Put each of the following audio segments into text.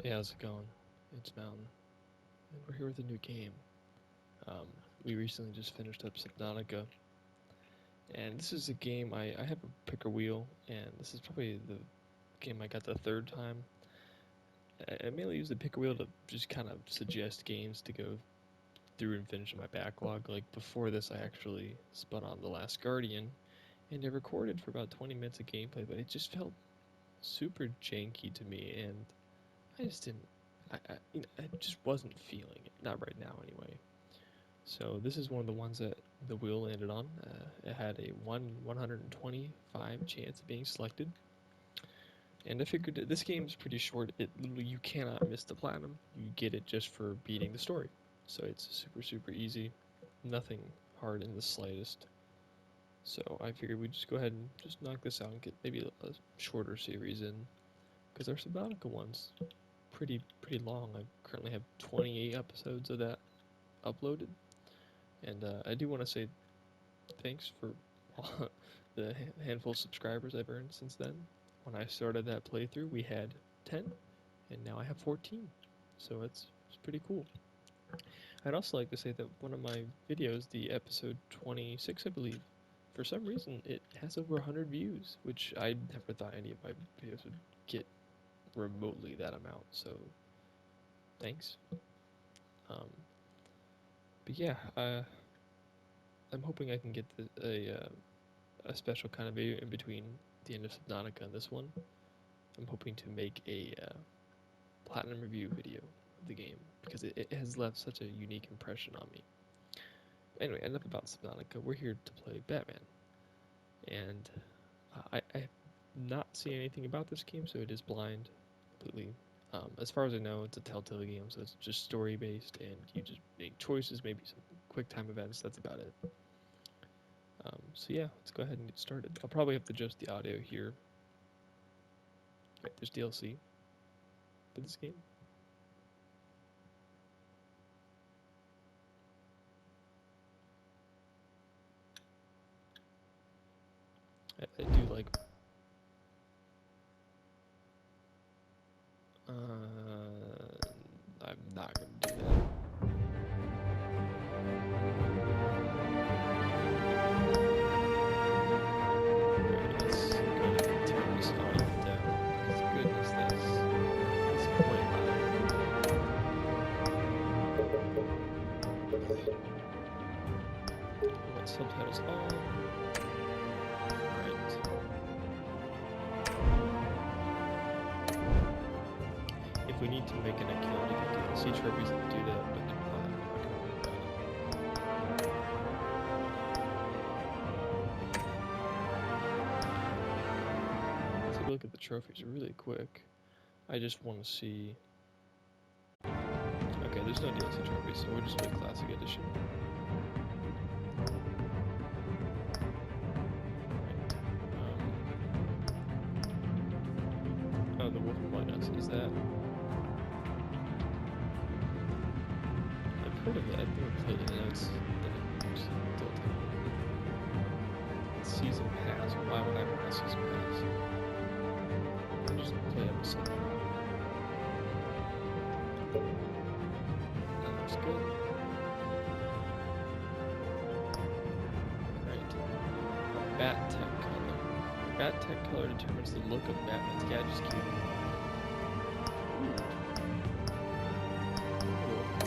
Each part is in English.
Hey, how's it going? It's Mountain, and we're here with a new game. Um, we recently just finished up Subnautica, and this is a game I have a picker wheel, and this is probably the game I got the third time. I mainly use the picker wheel to just kind of suggest games to go through and finish my backlog. Like before this, I actually spun on The Last Guardian, and I recorded for about 20 minutes of gameplay, but it just felt super janky to me, and I just didn't. I just wasn't feeling it. Not right now, anyway. So this is one of the ones that the wheel landed on. It had a 125 chance of being selected, and I figured that this game is pretty short. It literally you cannot miss the platinum. You get it just for beating the story. So it's super easy. Nothing hard in the slightest. So I figured we'd just go ahead and just knock this out and get maybe a shorter series in, because our Subnautica one's pretty long. I currently have 28 episodes of that uploaded, and I do want to say thanks for the handful of subscribers I've earned since then. When I started that playthrough, we had 10, and now I have 14, so it's pretty cool. I'd also like to say that one of my videos, the episode 26, I believe, for some reason it has over 100 views, which I never thought any of my videos would get remotely that amount, so thanks. But yeah, I'm hoping I can get a special kind of video in between the end of Subnautica and this one. I'm hoping to make a platinum review video of the game, because it has left such a unique impression on me. Anyway, enough about Subnautica. We're here to play Batman, and I have not seen anything about this game, so it is blind completely. As far as I know, it's a Telltale game, so it's just story based, and you just make choices, maybe some quick time events. That's about it. So yeah, let's go ahead and get started. I'll probably have to adjust the audio here. Right, there's DLC for this game. I do like. I'm not gonna do that. Let's go ahead and turn this audio down, because goodness, that's quite loud. We want subtitles on. Right. If we need to make an account to get DLC trophies, and do that, but I'm not gonna worry about it. Let's take a look at the trophies really quick. I just want to see. Okay, there's no DLC trophies, so we'll just play Classic Edition. Oh, the Wolf Among Us, is that? I've heard of it, I've never played it, and it's Season Pass. Why would I want a Season Pass? I'll just play episode. That looks good. Right. Bat Tech color. Bat Tech color determines the look of Batman's gadgets cube.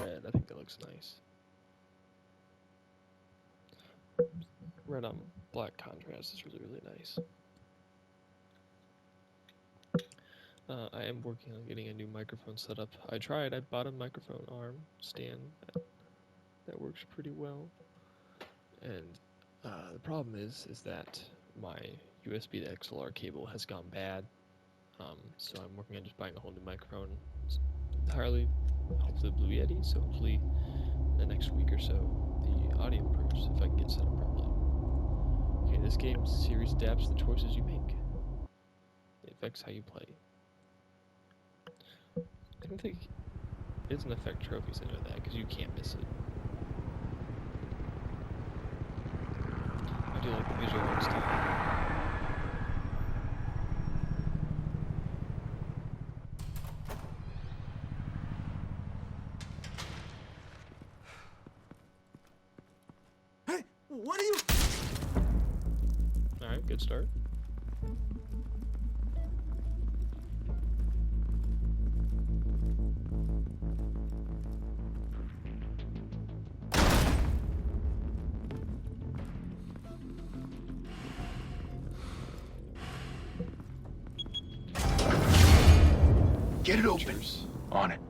Red, I think that looks nice. Red on black contrast is really nice. I am working on getting a new microphone set up. I bought a microphone arm stand that works pretty well. And the problem is that my USB to XLR cable has gone bad. So I'm working on just buying a whole new microphone. It's entirely, hopefully Blue Yeti, so hopefully in the next week or so the audio improves if I can get set up properly. Okay, this game series adapts the choices you make. It affects how you play. I don't think it doesn't affect trophies, I know that, because you can't miss it. I do like the visual art style. What are you... Alright, good start. Get it open. Cheers. On it.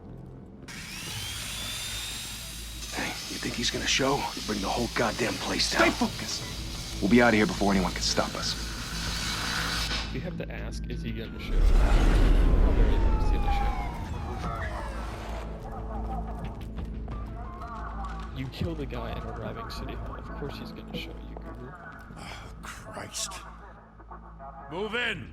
Hey, you think he's gonna show? He'll bring the whole goddamn place down. Stay focused. We'll be out of here before anyone can stop us. We have to ask, is he gonna show? How very is he gonna show? You kill the guy in arriving City Hall. Of course he's gonna show you, Guru. Oh, Christ. Move in!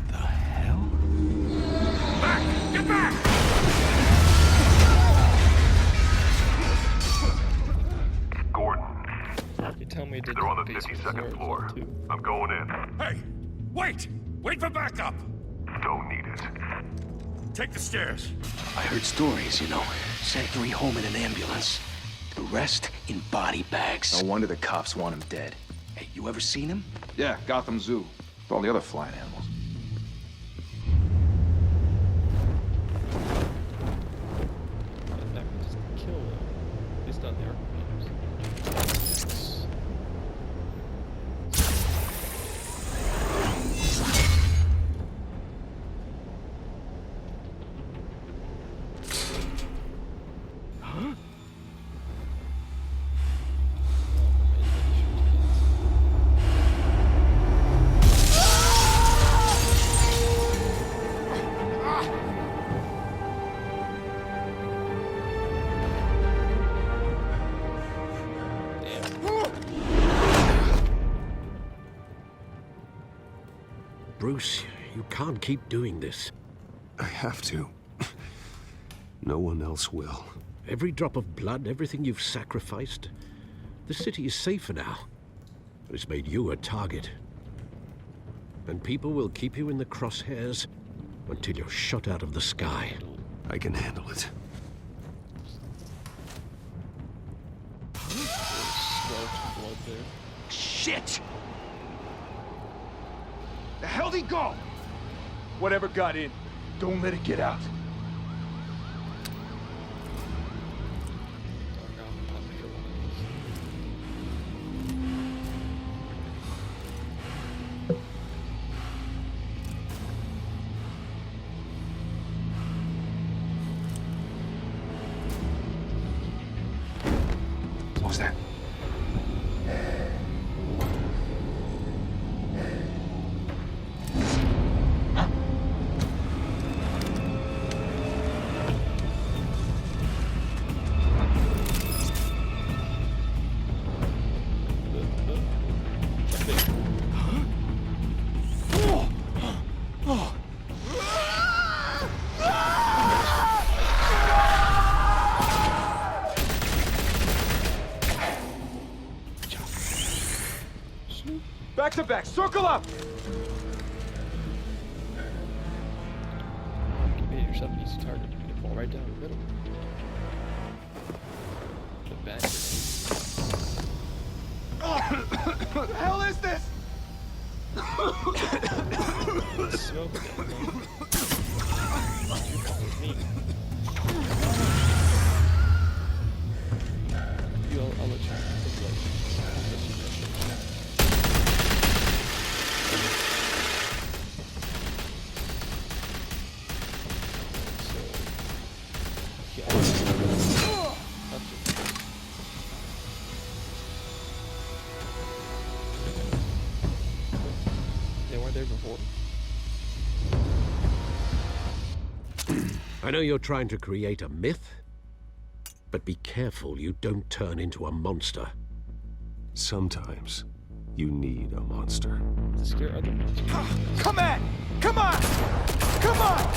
The hell? Back! Get back! Gordon, You tell me to they're on the 52nd floor. I'm going in. Hey! Wait! Wait for backup! Don't need it. Take the stairs. I heard stories, you know. Sent 3 home in an ambulance. The rest in body bags. No wonder the cops want him dead. Hey, you ever seen him? Yeah, Gotham Zoo. With all the other flying animals. In fact, just kill him. He's done the Arkham games. Huh? Bruce, you can't keep doing this. I have to. No one else will. Every drop of blood, everything you've sacrificed. The city is safer now. But it's made you a target. And people will keep you in the crosshairs until you're shot out of the sky. I can handle it. Squelch blood there. Shit! The hell'd he go? Whatever got in, don't let it get out. What was that? Back to back, circle up! You made yourself an easy target. You can fall right down the middle. The back. What the hell is this? Smoke again. You call it me. I'll let you take like. They weren't there before. I know you're trying to create a myth, but be careful you don't turn into a monster. Sometimes you need a monster. To scare other monsters. Come on! Come on! Come on!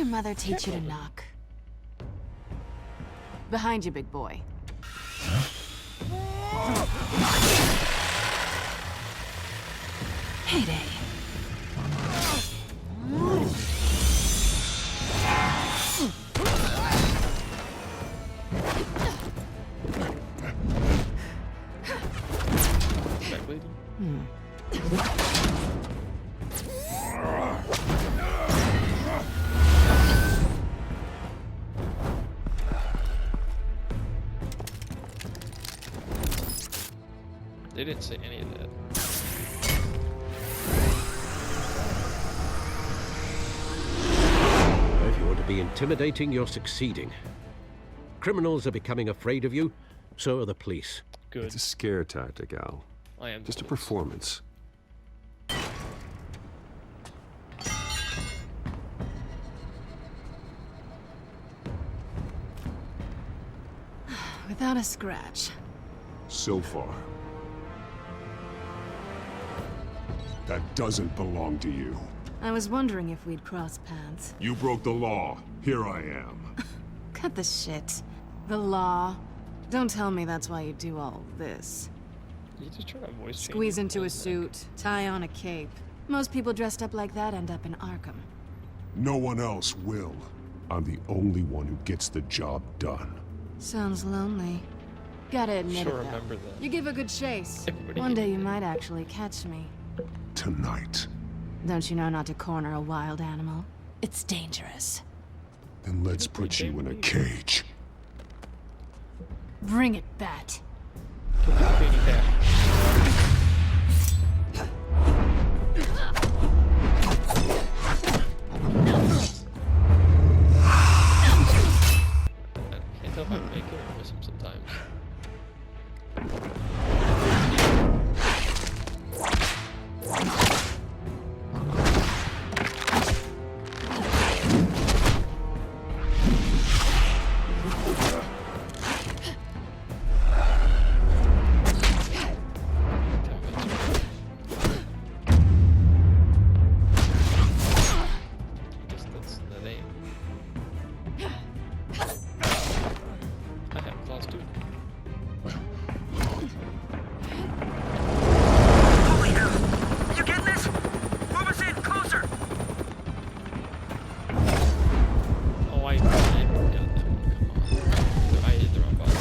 your mother teach you to knock? Behind you, big boy. Heyday. Back lady. They didn't say any of that. If you want to be intimidating, you're succeeding. Criminals are becoming afraid of you, so are the police. Good. It's a scare tactic, Al. I am Just a performance. Without a scratch. So far. That doesn't belong to you. I was wondering if we'd cross paths. You broke the law. Here I am. Cut the shit. The law. Don't tell me that's why you do all this. You just trying to voice change Squeeze your into a whole suit, tie on a cape. Most people dressed up like that end up in Arkham. No one else will. I'm the only one who gets the job done. Sounds lonely. Gotta admit Sure, it, though. remember that. You give a good chase. Everybody One day hated you might actually catch me. Tonight. Don't you know not to corner a wild animal? It's dangerous. Then let's put you in a cage. Bring it, Bat. Get the baby back. I can't tell if I make it or miss him sometimes. I guess that's the name. I have claws too. Holy hell! You get this? Move us in, closer! Oh, I did that one. Come on. I hit the wrong button.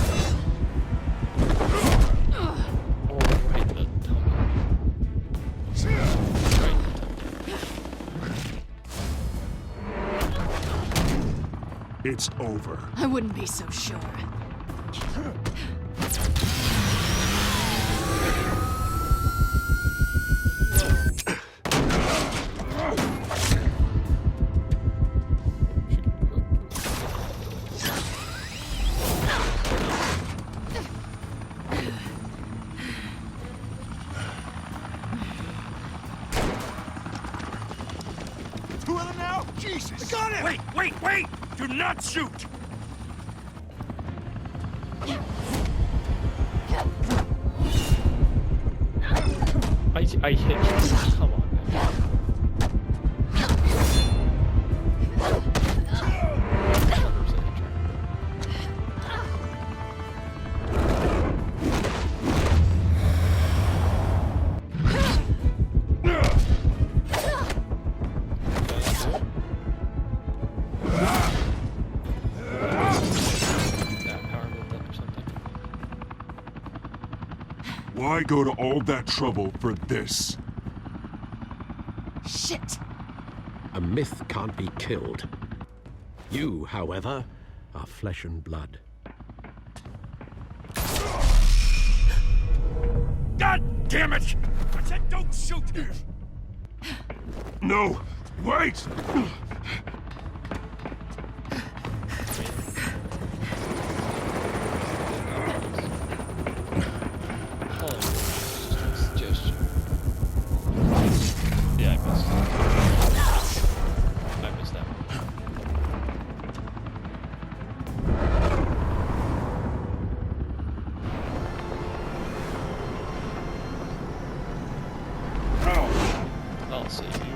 Oh, right in the tummy. Right in the tummy. It's over. I wouldn't be so sure. Two of them now? Jesus! I got him! Wait, wait, wait! Do not shoot! I hit you. Come on, man. 100% hit track. That power moved up or something. Why go to all that trouble for this? Shit! A myth can't be killed. You, however, are flesh and blood. God damn it! I said don't shoot! No! Wait! Oh, just a suggestion. Yeah, I missed. I missed that one. I'll save you.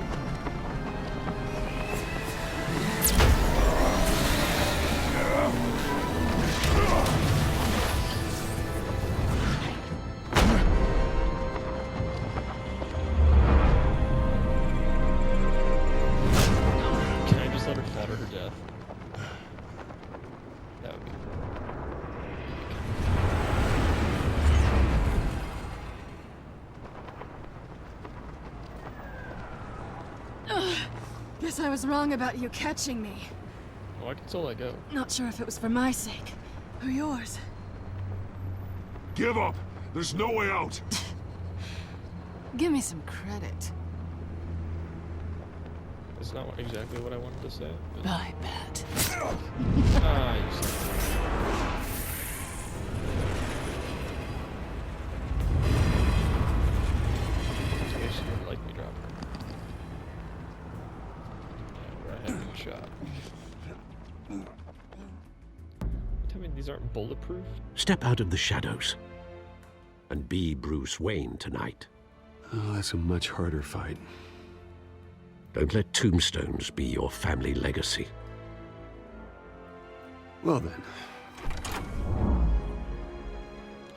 Guess I was wrong about you catching me. Oh, I can still let go. Not sure if it was for my sake or yours. Give up! There's no way out! Give me some credit. That's not exactly what I wanted to say. But... I bet. Ah, you said it. She didn't like me dropping her. Yeah, right after the shot. Tell me these aren't bulletproof? Step out of the shadows and be Bruce Wayne tonight. Oh, that's a much harder fight. Don't let tombstones be your family legacy. Well then,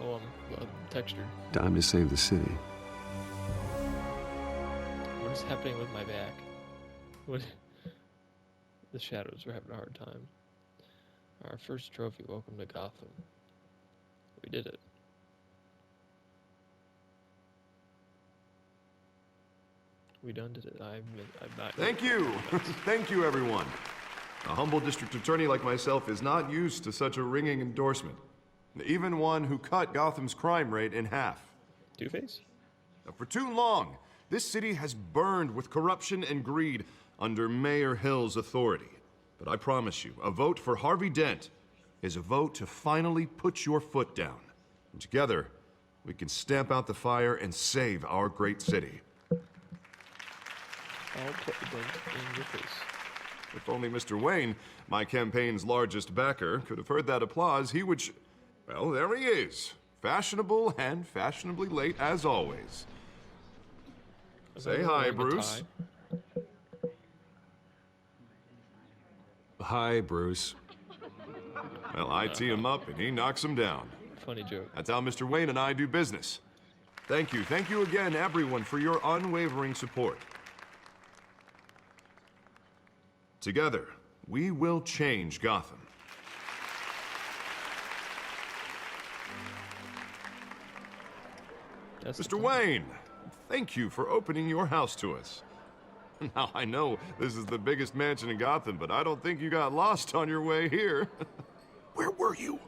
Oh, textured. time to save the city. What is happening with my back? What? The shadows are having a hard time. Our first trophy, welcome to Gotham. We did it. We done did it. I'm not. Thank you. Thank you, everyone. A humble district attorney like myself is not used to such a ringing endorsement. Even one who cut Gotham's crime rate in half. Two-Face? For too long, this city has burned with corruption and greed under Mayor Hill's authority. But I promise you, a vote for Harvey Dent is a vote to finally put your foot down. And together, we can stamp out the fire and save our great city. I'll put the dent in your face. If only Mr. Wayne, my campaign's largest backer, could have heard that applause, he would well, there he is. Fashionable and fashionably late as always. Say hi, Bruce. Hi, Bruce. Well, I tee him up and he knocks him down. Funny joke. That's how Mr. Wayne and I do business. Thank you again, everyone, for your unwavering support. Together, we will change Gotham. Mr. Wayne, thank you for opening your house to us. Now, I know this is the biggest mansion in Gotham, but I don't think you got lost on your way here. Where were you?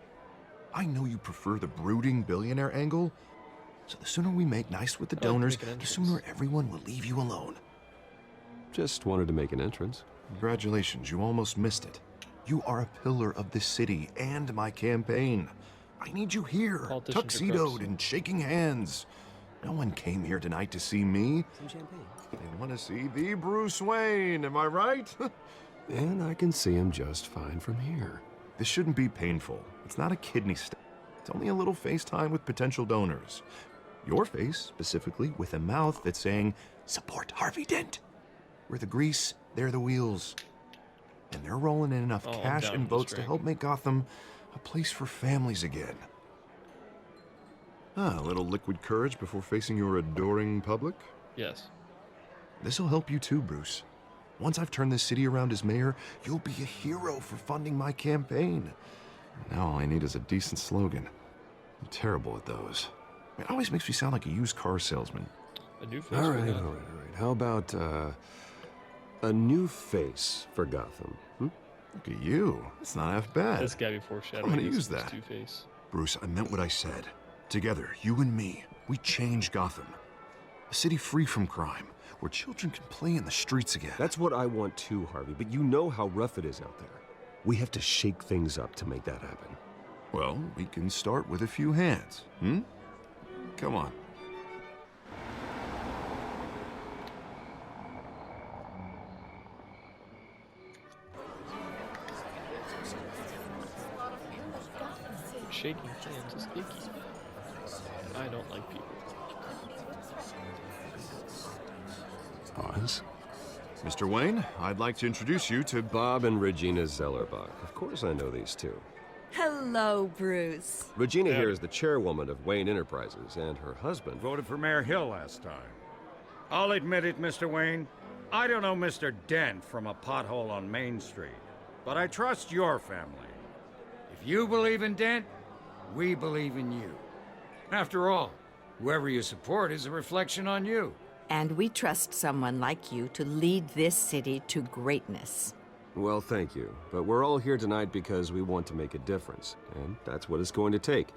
I know you prefer the brooding billionaire angle, so the sooner we make nice with the donors, the sooner everyone will leave you alone. Just wanted to make an entrance. Congratulations, you almost missed it. You are a pillar of this city and my campaign. I need you here, tuxedoed and shaking hands. No one came here tonight to see me. Some champagne. They want to see the Bruce Wayne, am I right? And I can see him just fine from here. This shouldn't be painful. It's not a kidney stone. It's only a little FaceTime with potential donors. Your face, specifically, with a mouth that's saying, support Harvey Dent. We're the grease, they're the wheels. And they're rolling in enough cash and votes to help make Gotham a place for families again. A little liquid courage before facing your adoring public? Yes. This'll help you too, Bruce. Once I've turned this city around as mayor, you'll be a hero for funding my campaign. Now all I need is a decent slogan. I'm terrible at those. It always makes me sound like a used car salesman. A new face. All right. How about, a new face for Gotham? Look at you. It's not half bad. That's gotta be foreshadowing. I'm gonna use that. Two-Face. Bruce, I meant what I said. Together, you and me, we change Gotham. A city free from crime, where children can play in the streets again. That's what I want too, Harvey, but you know how rough it is out there. We have to shake things up to make that happen. Well, we can start with a few hands, Come on. Shaking hands is icky. I don't like people. Pause. Mr. Wayne, I'd like to introduce you to Bob and Regina Zellerbach. Of course I know these two. Hello, Bruce. Regina here is the chairwoman of Wayne Enterprises, and her husband voted for Mayor Hill last time. I'll admit it, Mr. Wayne. I don't know Mr. Dent from a pothole on Main Street, but I trust your family. If you believe in Dent, we believe in you. After all, whoever you support is a reflection on you. And we trust someone like you to lead this city to greatness. Well, thank you. But we're all here tonight because we want to make a difference. And that's what it's going to take.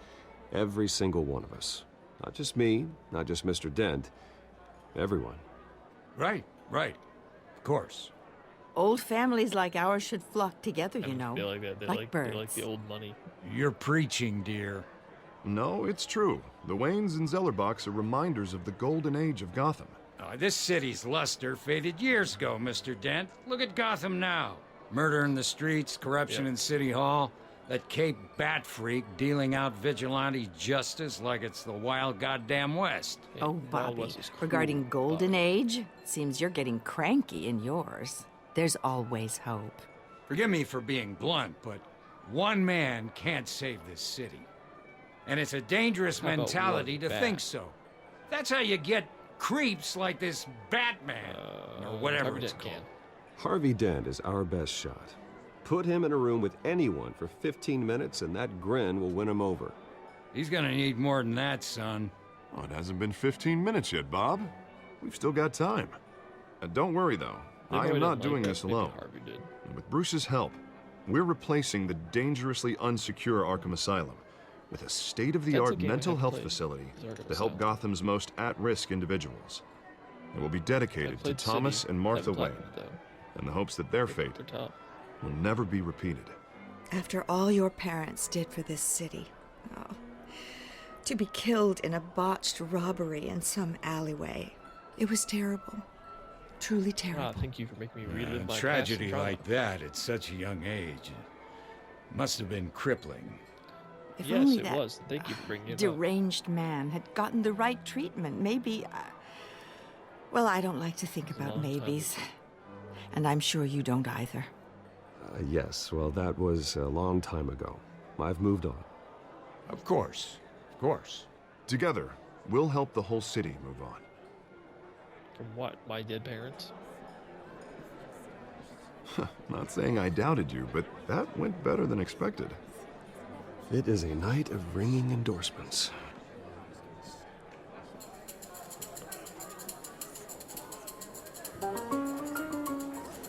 Every single one of us. Not just me, not just Mr. Dent. Everyone. Right. Of course. Old families like ours should flock together, I you know. feel like that. They like birds. They like the old money. You're preaching, dear. No, it's true. The Waynes and Zellerbachs are reminders of the golden age of Gotham. This city's luster faded years ago, Mr. Dent. Look at Gotham now. Murder in the streets, corruption in City Hall, that Cape Bat freak dealing out vigilante justice like it's the wild goddamn West. Yeah, Oh, Wild Bobby, West is cool, regarding Golden Bobby. Age, seems you're getting cranky in yours. There's always hope. Forgive me for being blunt, but one man can't save this city. And it's a dangerous How about mentality one to bat? think so. That's how you get creeps like this Batman, or whatever Harvey it's Dent called. can. Harvey Dent is our best shot. Put him in a room with anyone for 15 minutes and that grin will win him over. He's gonna need more than that, son. Oh, it hasn't been 15 minutes yet, Bob. We've still got time. Don't worry, though. They I probably am not didn't like doing that. this Maybe alone. Harvey did. And with Bruce's help, we're replacing the dangerously unsecure Arkham Asylum with a state-of-the-art That's a game I mental have help played, facility is Arkham to help Asylum. Gotham's most at-risk individuals. It will be dedicated to played Thomas City. and Martha Haven't Wayne, played it, though. in the hopes that their fate They're top. will never be repeated. After all your parents did for this city. Oh. To be killed in a botched robbery in some alleyway. It was terrible. Truly terrible. Ah, thank you for making me relive my Tragedy past and like that at such a young age must have been crippling. If Yes, only it that was. Thank you for bringing it up. deranged man had gotten the right treatment, maybe. Well, I don't like to think a about long time maybes. And I'm sure you don't either. Yes, well, that was a long time ago. I've moved on. Of course. Together, we'll help the whole city move on. From what? My dead parents? Not saying I doubted you, but that went better than expected. It is a night of ringing endorsements.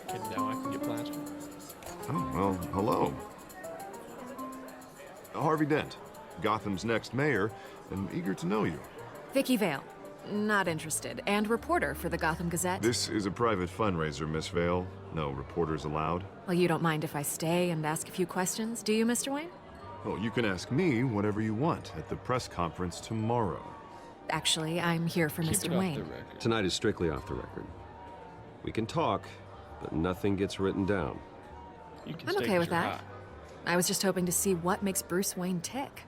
Okay, now I can get plastered. Oh, well, hello. Harvey Dent, Gotham's next mayor, and eager to know you. Vicky Vale. Not interested. And reporter for the Gotham Gazette. This is a private fundraiser, Miss Vale. No reporters allowed. Well, you don't mind if I stay and ask a few questions, do you, Mr. Wayne? Oh, you can ask me whatever you want at the press conference tomorrow. Actually, I'm here for Keep it Mr. off Wayne. the record. Tonight is strictly off the record. We can talk, but nothing gets written down. You can I'm stay okay 'cause with you're that. hot. I was just hoping to see what makes Bruce Wayne tick.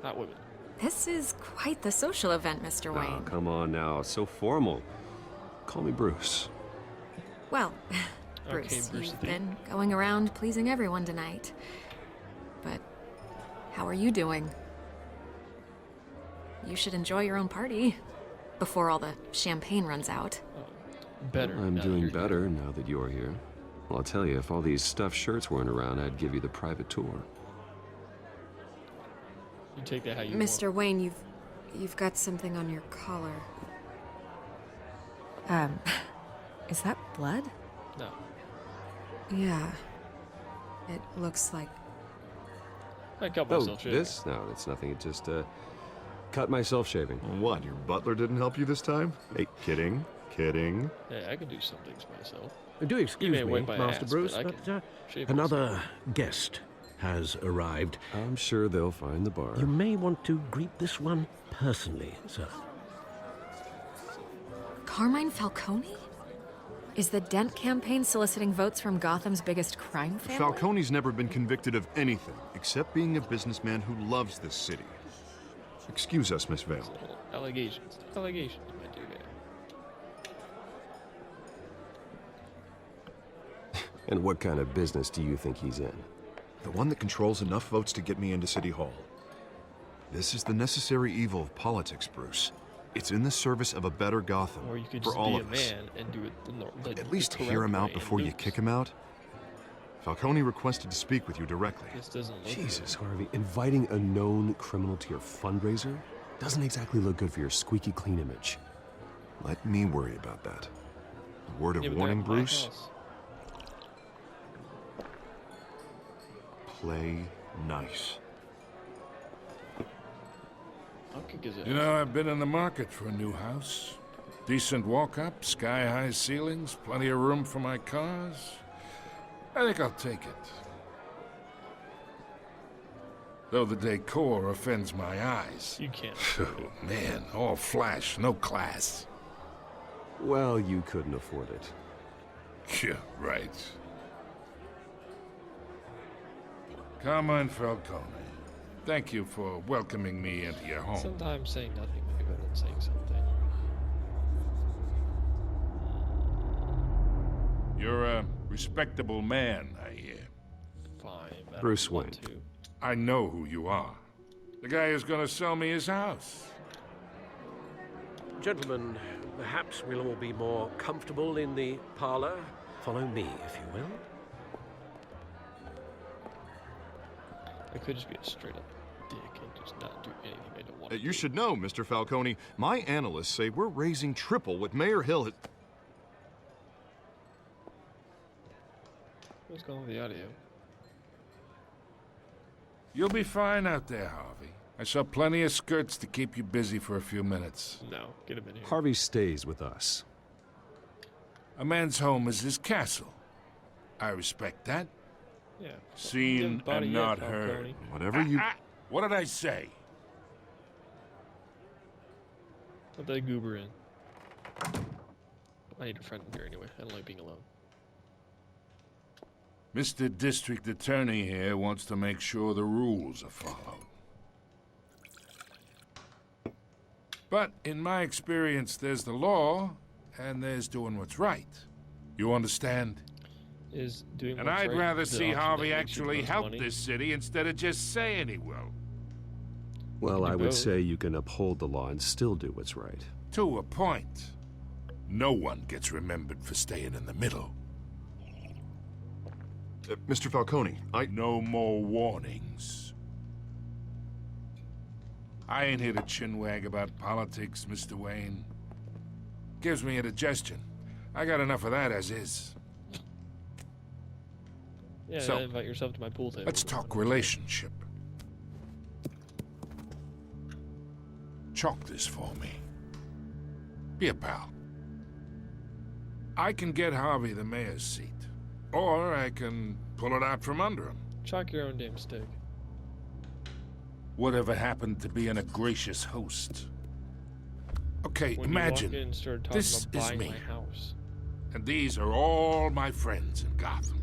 Hot women. This is quite the social event, Mr. Oh, Wayne. come on now. It's so formal. Call me Bruce. Well, Okay, Bruce, Bruce you've the Thief. been going around pleasing everyone tonight. But how are you doing? You should enjoy your own party before all the champagne runs out. Better. I'm now that doing you're here. better now that you're here. Well, I'll tell you, if all these stuffed shirts weren't around, I'd give you the private tour. You take that how you Mr. Wayne, you've got something on your collar. Is that blood? want. No. Yeah. It looks like... I cut Oh, myself shaving. this? No, it's nothing. It just, cut myself shaving. What, your butler didn't help you this time? Hey, kidding. Hey, I can do some things myself. Do You excuse may me, wipe my Master ass, Bruce, but I but can shave another myself. guest has arrived. I'm sure they'll find the bar. You may want to greet this one personally, sir. Carmine Falcone? Is the Dent campaign soliciting votes from Gotham's biggest crime family? Falcone's never been convicted of anything except being a businessman who loves this city. Excuse us, Miss Vale. Allegations. Allegations, my dear guy. And what kind of business do you think he's in? The one that controls enough votes to get me into City Hall. This is the necessary evil of politics, Bruce. It's in the service of a better Gotham Or you could for just all be a of us. man and do it the At least correct hear him way out and before you lose. kick him out. Falcone requested to speak with you directly. This doesn't look Jesus, Harvey, inviting a known criminal to your fundraiser doesn't exactly look good for your squeaky clean image. Let me worry about that. A word of Yeah, but warning, they're at my Bruce? house. Play nice. I'll kick his ass. You know, I've been in the market for a new house. Decent walk-up, sky-high ceilings, plenty of room for my cars. I think I'll take it. Though the decor offends my eyes. You can't. Oh, man, all flash, no class. Well, you couldn't afford it. Yeah, right. Carmine Falcone, thank you for welcoming me into your home. Sometimes saying nothing may be better than saying something. You're a respectable man, I hear. Fine. I don't Bruce want Wayne. to. I know who you are. The guy who's gonna sell me his house. Gentlemen, perhaps we'll all be more comfortable in the parlor. Follow me, if you will. I could just be a straight up dick and just not do anything I don't want to You should know, Mr. Falcone, my analysts say we're raising triple what Mayor Hill has... What's going on with the audio? You'll be fine out there, Harvey. I saw plenty of skirts to keep you busy for a few minutes. No, get him in here. Harvey stays with us. A man's home is his castle. I respect that. Yeah. Seen and not heard. Whatever you... What did I say? Let that goober in. I need a friend here anyway. I don't like being alone. Mr. District Attorney here wants to make sure the rules are followed. But in my experience, there's the law, and there's doing what's right. You understand? Is doing And what's I'd right rather the see option Harvey that makes you the actually most help money? this city instead of just saying he will. Well, do I would both. say you can uphold the law and still do what's right. To a point. No one gets remembered for staying in the middle. Mr. Falcone, No more warnings. I ain't here to chinwag about politics, Mr. Wayne. Gives me indigestion. I got enough of that as is. Yeah, So, invite yourself to my pool table. Let's talk relationship. Chalk this for me. Be a pal. I can get Harvey the mayor's seat. Or I can pull it out from under him. Chalk your own damn stick. Whatever happened to being a gracious host? Okay, When imagine you walk in and start talking this about is buying me. my house. And these are all my friends in Gotham.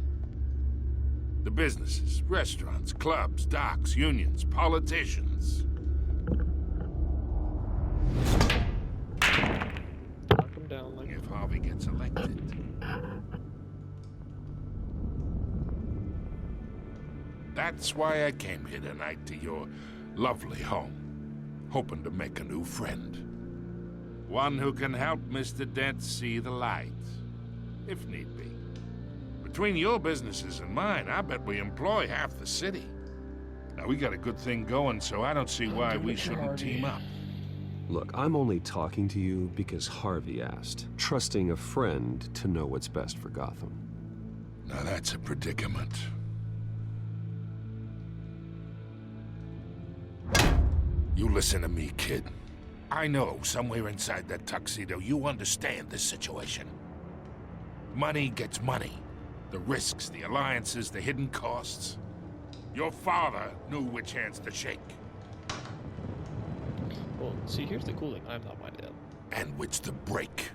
The businesses, restaurants, clubs, docks, unions, politicians. Knock them down like... If Harvey gets elected. That's why I came here tonight to your lovely home, hoping to make a new friend. One who can help Mr. Dent see the light, if need be. Between your businesses and mine, I bet we employ half the city. Now, we got a good thing going, so I don't see why we shouldn't team up. Look, I'm only talking to you because Harvey asked, trusting a friend to know what's best for Gotham. Now, that's a predicament. You listen to me, kid. I know somewhere inside that tuxedo you understand this situation. Money gets money. The risks, the alliances, the hidden costs. Your father knew which hands to shake. Well, see, here's the cool thing. I'm not my dad. And which to break.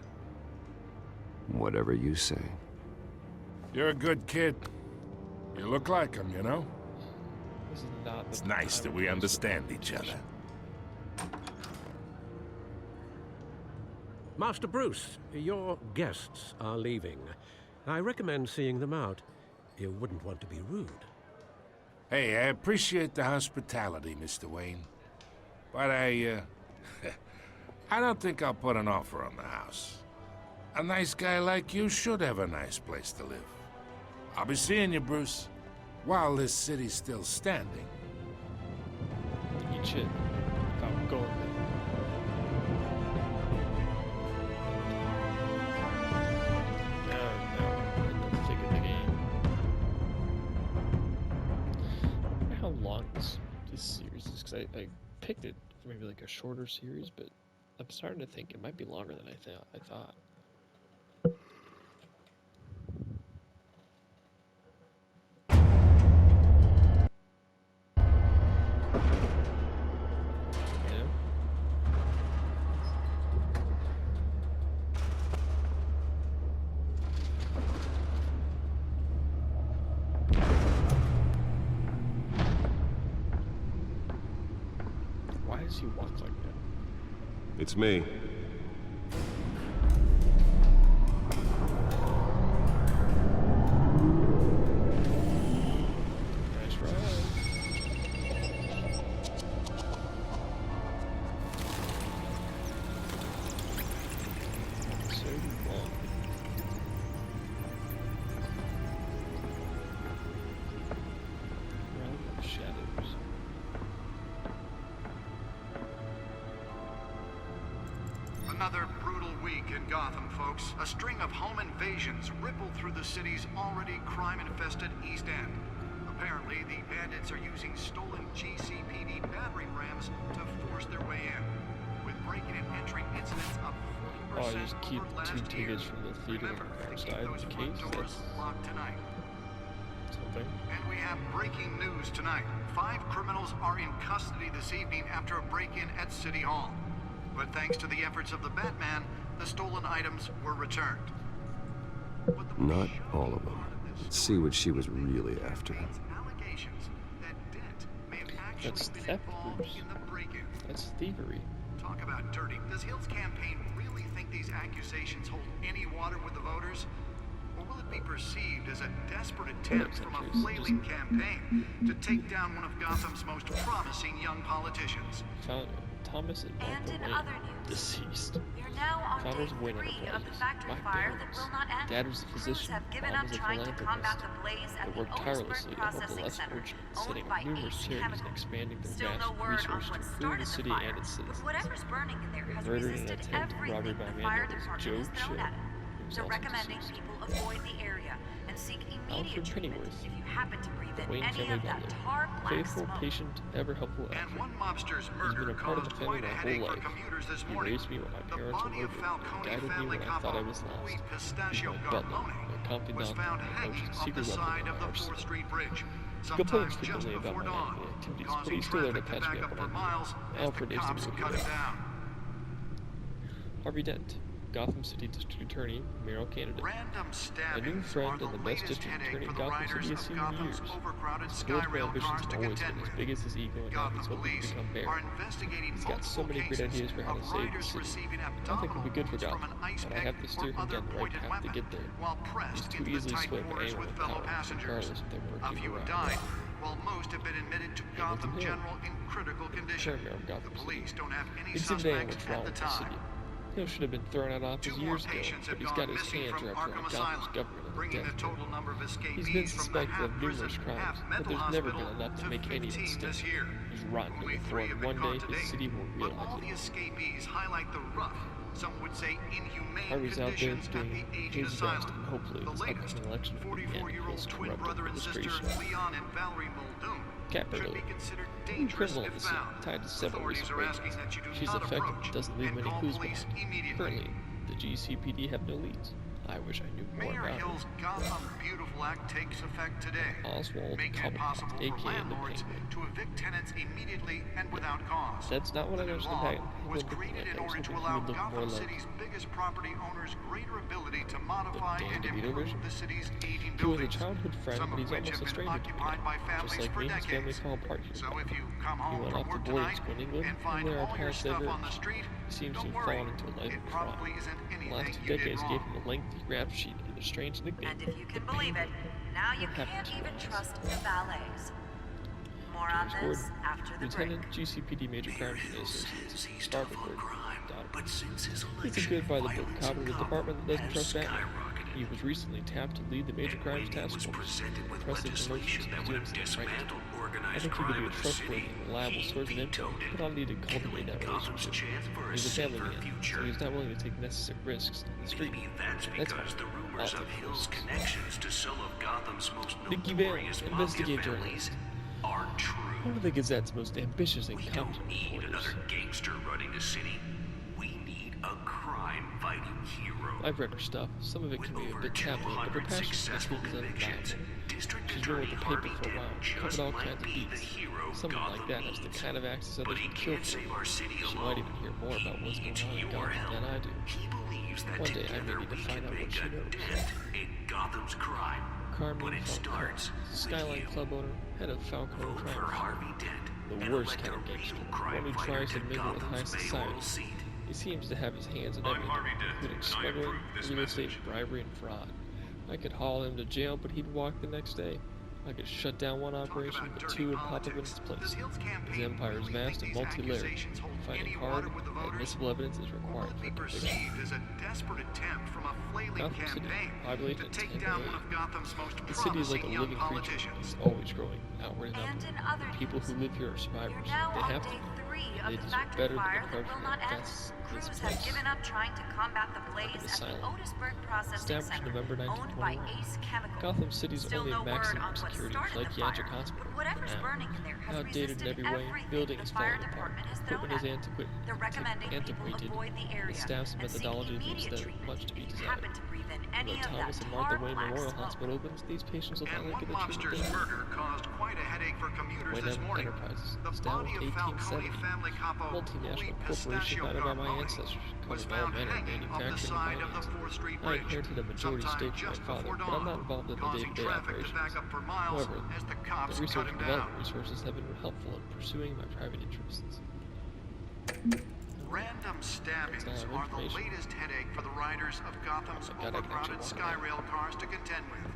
Whatever you say. You're a good kid. You look like him, you know? This is not the It's nice time that to we post understand the each other. Master Bruce, your guests are leaving. I recommend seeing them out. You wouldn't want to be rude. Hey, I appreciate the hospitality, Mr. Wayne. But I don't think I'll put an offer on the house. A nice guy like you should have a nice place to live. I'll be seeing you, Bruce, while this city's still standing. Eat shit. If I'm going there. this series is, because I picked it for maybe like a shorter series, but I'm starting to think it might be longer than I thought. Why does he walk like that? It's me. Nice ride. So long. Realm of Shadows. Another brutal week in Gotham, folks. A string of home invasions rippled through the city's already crime-infested East End. Apparently, the bandits are using stolen GCPD battering rams to force their way in, with breaking and entering incidents up 40% Oh, I just keep over last 2 year. tickets from the theater Remember, on the to side keep in those case front doors that's locked tonight. something. And we have breaking news tonight. 5 criminals are in custody this evening after a break-in at City Hall. But thanks to the efforts of the Batman, the stolen items were returned. Not all of them. Let's see what she was really after. Allegations that Dent may have actually That's been theft, involved Bruce. in the break-in. That's thievery. Talk about dirty. Does Hill's campaign really think these accusations hold any water with the voters? Or will it be perceived as a desperate attempt from a flailing campaign to take down one of Gotham's most promising young politicians? Found Thomas and Martha Wayne, deceased. We're now on Founders day of Wayne 3 of the factory my fire parents. that will not end. Dad was a Crews physician. have given Mom up was a trying to combat philanthropist. the blaze at They the worked Otisburg tirelessly to help the processing less center, fortunate, owned setting by up numerous Ace charities and Chemical. expanding their Still vast no word on resources to what improve started the the city fire, and its but citizens. whatever's burning in there has Murder and resisted attempted robbery everything by the fire man known as department Joe has thrown Chill. at it. He was So also recommending deceased. people avoid the area and seek immediate Alfred treatment Pennyworth. if you happen to breathe in Wayne any family of that valet. tar black Faithful, smoke. patient, ever helpful And Alfred. one mobster's He's murder been a part of caused the family quite a my headache whole for life. commuters this He morning. raised me when my The parents were body of murdered. Falcone Guided me family when I thought I couple was Louis lost. Pistachio My butler, Garmone my was confidant, found my hanging most off secret the weapon side in of my the arsenal. 4th Street Bridge, He complains sometimes just frequently about before my dawn, nightly activities, but causing he's still there to traffic to patch me back up up when for I need miles it. as the Alfred needs to cops be cut with him me. down. Harvey Dent, Gotham City District Attorney, mayoral candidate. Random A new stabbings are friend the and the best latest district headache attorney for the Gotham riders City has of seen in Gotham's years. overcrowded His political Skyrail ambitions cars have to always been contend as with. big as his ego, and now Gotham he's hoping to police become are mayor. investigating He's got so multiple many great cases ideas for how to of save the riders city. receiving I think it would be good for abdominal wounds from Gotham, an ice but I pick have to steer or him other down the right pointed path to weapon get there. while He's pressed too into the easily tight swayed by quarters anyone with with fellow power, passengers. regardless if they're A working few around. died, while most have been admitted to Gotham Hill. General in critical condition. Current mayor of Gotham The City. police don't have any It's today suspects what's wrong at the with the time. city. Hill should have been thrown out of office 2 more years ago, patients but have he's gone got his missing hands from wrapped Arkham around Gotham's Asylum, government and bringing the death total penalty. number of He's been escapees from the suspected half of prison, numerous crimes, half but mental there's never been hospital enough to to make any of 15 it this stick. year. He's rotten to Only the 3 core, have and been one day caught to his date, city will but all realize the it. escapees highlight the rough, some would say inhumane Harvey's out there conditions at doing the aging his asylum. best, and hopefully The this latest, upcoming election will begin 44-year-old his twin corrupt brother and sister administration. Leon and Valerie Muldoon Cat should burglar. be considered New dangerous criminal in if the city, found. tied to several Authorities recent are asking break-ins. that you do She's not effective, approach doesn't leave and many call clues police behind. immediately. Currently, the GCPD have no leads. I wish I knew more Mayor about Hill's her. Gotham Beautiful Act takes effect today, Oswald making it Cobblepot, possible for aka the landlords Penguin. to evict tenants immediately and without cause. That's not what The I new mentioned law about was Penguin created in I was order to hoping he allow would look more Gotham like City's biggest property owners greater ability to modify Dan and DeVito improve version. the city's aging He was a buildings, childhood friend, some but of he's which almost have a been stranger to me. occupied by Just families like for me, his family decades. fell apart here. So if you come He home went from off to work boarding tonight school in England, and and find there our all your paths stuff on the diverged. street, He seems to don't have worry. fallen into a life It of crime. probably isn't The anything last 2 you did decades gave wrong. him a lengthy rap sheet and a strange nickname. And if you can believe it, now you can't even trust the valets. More on James this Gordon, after the break. Lieutenant GCPD Major Crimes Unit Associates, Spartanburg, But since his He's a good by-the-book cop of the department that doesn't trust Batman. He was recently tapped to lead the Major Crimes Task Force. Impressive promotions he's doing something right. I think he could be a trustworthy and reliable source of info, but I'll need to cultivate that relationship. He's a family man, so he's not willing to take necessary risks on the street. That's That's because the fine. rumors I'll of take the Hill's risks. connections to some of Gotham's most Nicky Vale, notorious mafia investigator. families are true. One of the Gazette's most ambitious and competent reporters. Gangster running the city. We need a crime-fighting hero. I've read her stuff. Some of it can be a bit tabloid, but her passion for the truth is undeniable. She's been with the paper for a while, covered all kinds of beats. Someone like that has the kind of access others would kill for. She might even hear more about what's going on in Gotham than I do. One day I may need to find out what she knows. Gotham's crime. Carmine Falcone, Skyline Club owner, head of Falcone Crime. The worst kind of gangster, one who tries to mingle with high society. He seems to have his hands in everything, including smuggling, real estate, bribery, and fraud. I could haul him to jail, but he'd walk the next day. I could shut down one operation, but two would pop up in its place. His empire is vast and multi-layered. Finding hard, admissible evidence is required for conviction. Gotham City, populated at 10 million. The city is like a living creature. It's always growing, outward and upward. The people who live here are survivors. They have to. They deserve better than the corruption that infests this place. The asylum. Established in November 1921. Gotham City's only a maximum security psychiatric hospital for now. Outdated in every way, building is falling apart. Equipment is antiquated. The staff's methodology leaves there much to be desired. When Thomas and Martha Wayne Memorial Hospital opens, these patients will finally get the treatment they need. Wayne Enterprises, established 1870, multinational corporation founded by my ancestors, covering all manner of manufacturing and finance. I inherited a majority stake from my father, but I'm not involved in the day-to-day operations. However, the research and development resources have been helpful in pursuing my private interests. Random stabbings are the latest headache for the riders of Gotham's overcrowded Skyrail cars to contend with.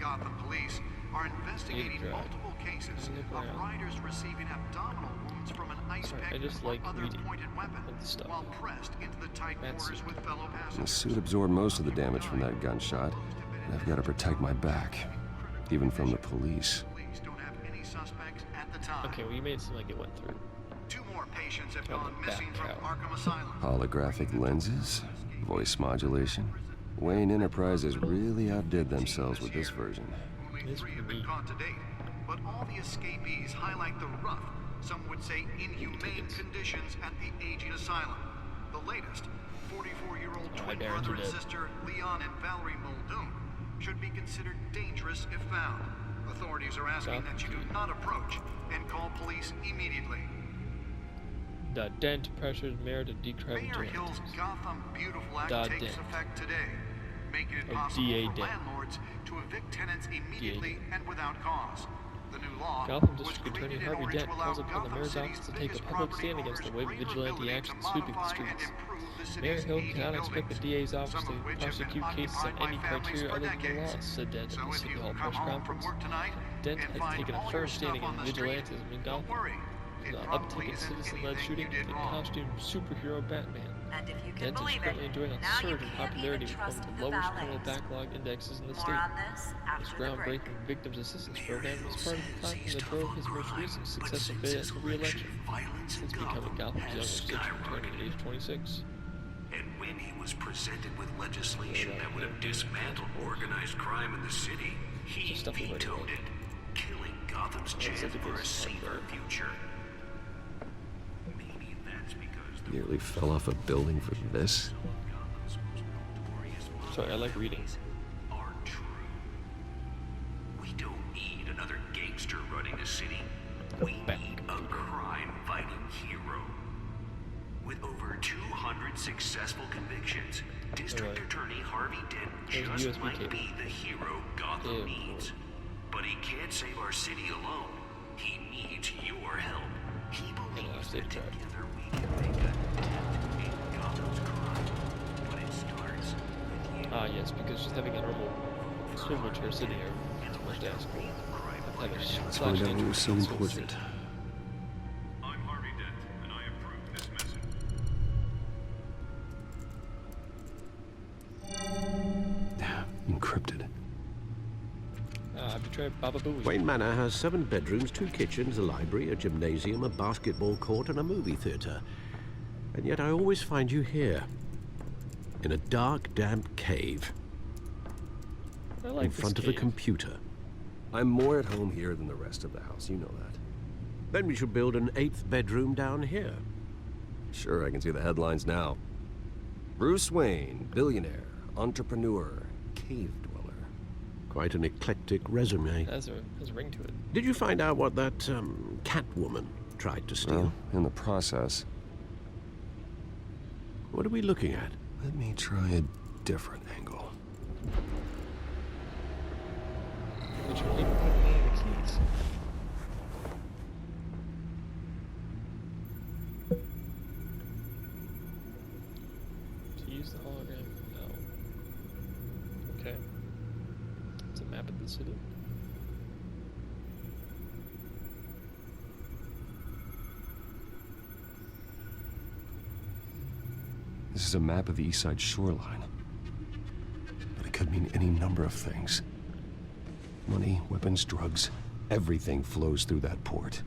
Gotham police are investigating multiple cases of riders receiving abdominal wounds from an ice-pack or other pointed weapon while pressed into the tight quarters with fellow passengers. The suit absorbed most of the damage from that gunshot, and I've got to protect my back, even from the police. Okay, well, you made it seem like it went through. Two more patients have gone missing from Arkham Asylum. Holographic lenses, voice modulation. Wayne Enterprises really outdid themselves with this version. Only 3 have been caught to date, but all the escapees highlight the rough, some would say inhumane conditions at the aging asylum. The latest, 44-year-old twin brother and sister Leon and Valerie Muldoon, should be considered dangerous if found. Authorities are asking that you do not approach and call police immediately. The Dent pressures mayor to decry Mayor Hill's Gotham Beautiful Act takes effect today, making it possible for landlords to evict tenants immediately and without cause. The new law Gotham District Attorney Harvey Dent calls upon the mayor's office to take a public stand against the wave of vigilante action sweeping the streets. Mayor Hill cannot expect the DA's office to prosecute cases on any criteria other than the law, said Dent at the City Hall press conference. Dent has taken a firm stand against vigilantism in Gotham. The uptick in citizen-led shooting and costumed superhero Batman. Dent is currently enjoying a surge in popularity with one of the lowest criminal backlog indexes in the state. His groundbreaking victims assistance program was part of the platform that drove his most recent successful bid at the re-election, since becoming Gotham's youngest district attorney at age 26. And when he was presented with legislation that would have dismantled organized crime in the city, he vetoed it, killing Gotham's chance for a safer future. Nearly fell off a building for this. Sorry, I like reading. We don't need another gangster running the city. We need a crime-fighting hero. With over 200 successful convictions, District Attorney Harvey Dent just might be the hero Gotham needs. But he can't save our city alone. He needs your help. He believes that together we can make a dent in Gotham's crime. But it starts with you. Ah, yes, because just having a normal swivel chair sitting here is too much to ask for. That's why that was so important. I'm Harvey Dent, and I approve this message. Encrypted. Have you tried Baba Booey? Wayne Manor has 7 bedrooms, 2 kitchens, a library, a gymnasium, a basketball court, and a movie theater. And yet I always find you here, in a dark, damp cave, I like in front of a computer. I'm more at home here than the rest of the house, you know that. Then we should build an 8th bedroom down here. Sure, I can see the headlines now. Bruce Wayne, billionaire, entrepreneur, cave dweller. Quite an eclectic resume. Has a ring to it. Did you find out what that, Catwoman tried to steal? Well, in the process. What are we looking at? Let me try a different angle. Which one even put me in the keys? To use the hologram? No. Okay. It's a map of the city. This is a map of the East Side shoreline. But it could mean any number of things. Money, weapons, drugs, everything flows through that port.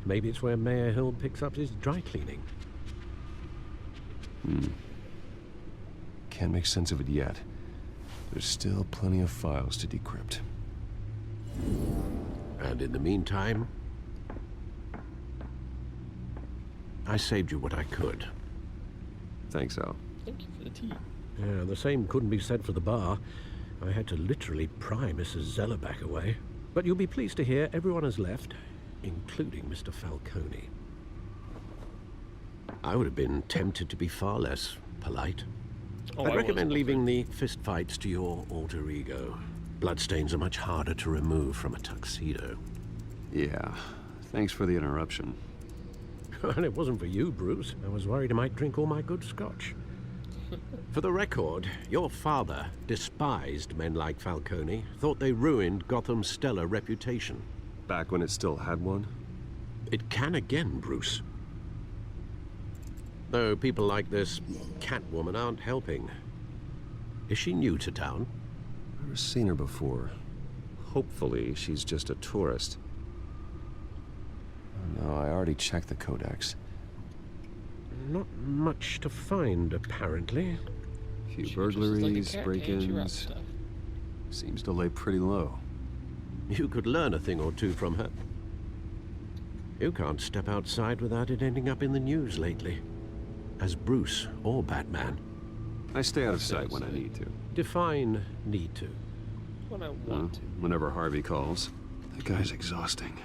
Maybe it's where Mayor Hill picks up his dry cleaning. Can't make sense of it yet. There's still plenty of files to decrypt. And in the meantime, I saved you what I could. Thanks, Al. Thank you for the tea. Yeah, the same couldn't be said for the bar. I had to literally pry Mrs. Zeller back away. But you'll be pleased to hear everyone has left, including Mr. Falcone. I would have been tempted to be far less polite. I'd recommend leaving the fistfights to your alter ego. Bloodstains are much harder to remove from a tuxedo. Yeah, thanks for the interruption. And it wasn't for you, Bruce. I was worried I might drink all my good scotch. For the record, your father despised men like Falcone, thought they ruined Gotham's stellar reputation. Back when it still had one? It can again, Bruce. Though people like this Catwoman aren't helping. Is she new to town? Never seen her before. Hopefully, she's just a tourist. No, I already checked the codex. Not much to find, apparently. A few burglaries, break-ins. Seems to lay pretty low. You could learn a thing or two from her. You can't step outside without it ending up in the news lately. As Bruce or Batman. I stay out of sight when I need to. Define need to. When I want to. Whenever Harvey calls. That guy's exhausting.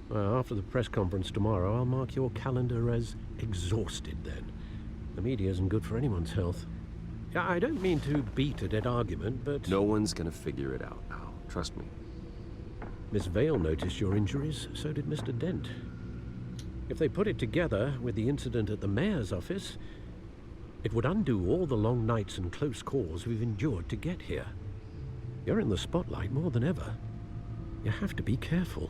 Well, after the press conference tomorrow, I'll mark your calendar as exhausted then. The media isn't good for anyone's health. I don't mean to beat a dead argument, but... No one's gonna figure it out now. Trust me. Miss Vale noticed your injuries, so did Mr. Dent. If they put it together with the incident at the mayor's office, it would undo all the long nights and close calls we've endured to get here. You're in the spotlight more than ever. You have to be careful.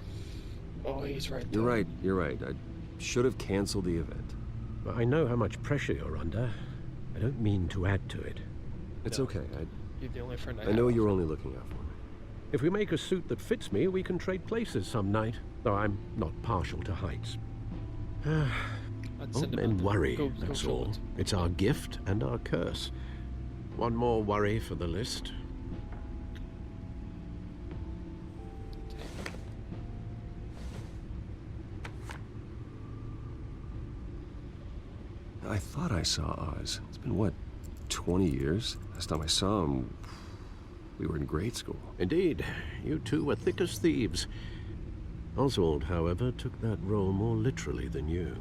Oh, he's right. You're right, you're right. I should have canceled the event. I know how much pressure you're under. I don't mean to add to it. It's okay. You're the only friend I I have. know you're only looking out for me. If we make a suit that fits me, we can trade places some night. Though I'm not partial to heights. Old men worry, that's all. It's our gift and our curse. One more worry for the list. I thought I saw Oz. It's been, what, 20 years? Last time I saw him, we were in grade school. Indeed. You two were thick as thieves. Oswald, however, took that role more literally than you.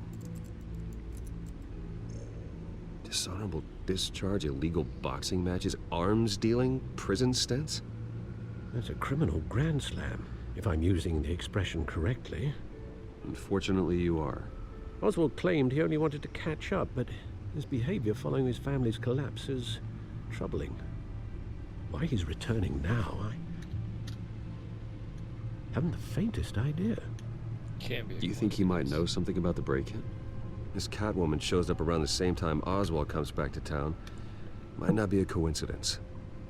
Dishonorable discharge, illegal boxing matches, arms dealing, prison stints? That's a criminal grand slam, if I'm using the expression correctly. Unfortunately, you are. Oswald claimed he only wanted to catch up, but his behavior following his family's collapse is troubling. Why he's returning now, I haven't the faintest idea. Can't be. Do you think he might know something about the break-in? This Catwoman shows up around the same time Oswald comes back to town. Might not be a coincidence.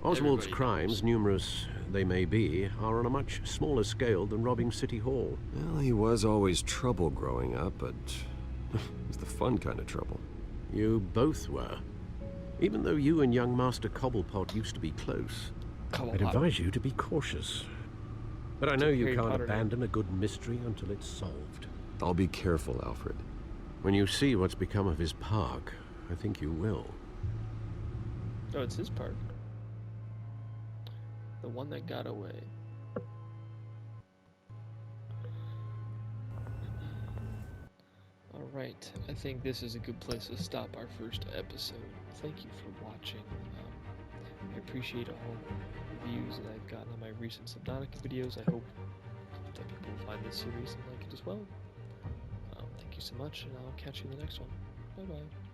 Oswald's crimes, numerous they may be, are on a much smaller scale than robbing City Hall. Well, he was always trouble growing up, but it was the fun kind of trouble. You both were. Even though you and young Master Cobblepot used to be close, I'd advise you to be cautious. But I know you can't abandon a good mystery until it's solved. I'll be careful, Alfred. When you see what's become of his park, I think you will. Oh, it's his park. The one that got away. Alright, I think this is a good place to stop our first episode. Thank you for watching. I appreciate all the views that I've gotten on my recent Subnautica videos. I hope that people will find this series and like it as well. Thank you so much, and I'll catch you in the next one. Bye-bye.